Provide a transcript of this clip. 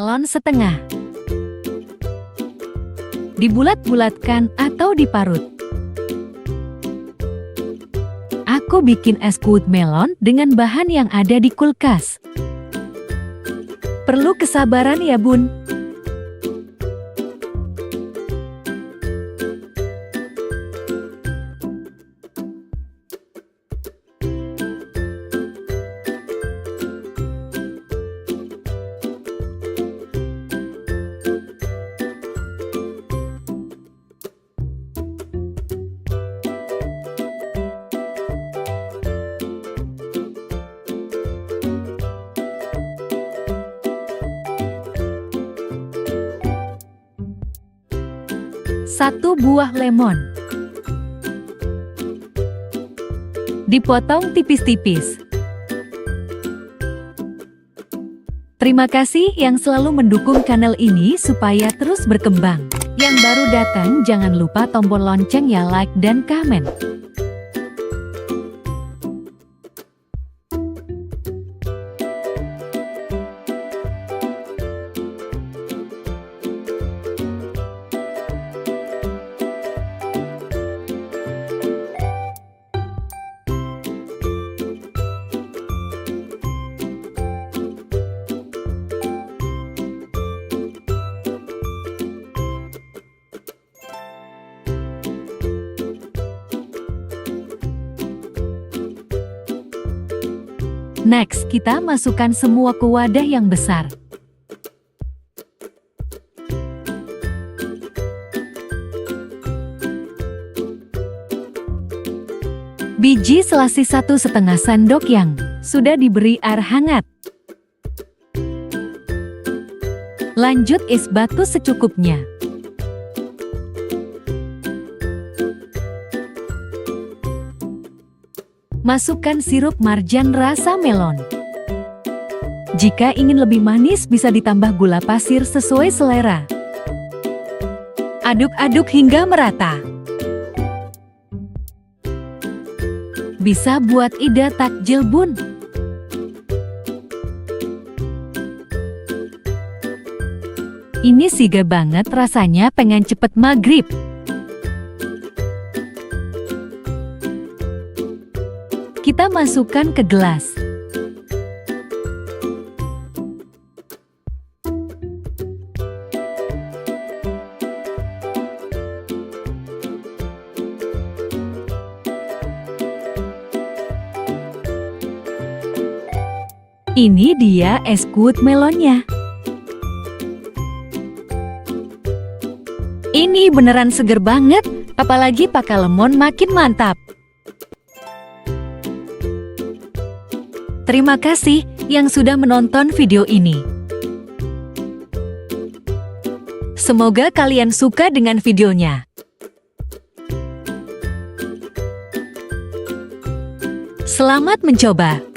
melon setengah. Dibulat-bulatkan atau diparut. Aku bikin es kuut melon dengan bahan yang ada di kulkas. Perlu kesabaran ya, Bun. Satu buah lemon. Dipotong tipis-tipis. Terima kasih yang selalu mendukung kanal ini supaya terus berkembang. Yang baru datang jangan lupa tombol lonceng ya, like dan komen. Next, kita masukkan semua ke wadah yang besar. Biji selasi 1,5 sendok yang sudah diberi air hangat. Lanjut es batu secukupnya. Masukkan sirup marjan rasa melon. Jika ingin lebih manis bisa ditambah gula pasir sesuai selera. Aduk-aduk hingga merata. Bisa buat ide takjil, Bun. Ini siga banget rasanya, pengen cepet maghrib. Kita masukkan ke gelas. Ini dia es kuut melonnya. Ini beneran seger banget, apalagi pakai lemon makin mantap. Terima kasih yang sudah menonton video ini. Semoga kalian suka dengan videonya. Selamat mencoba!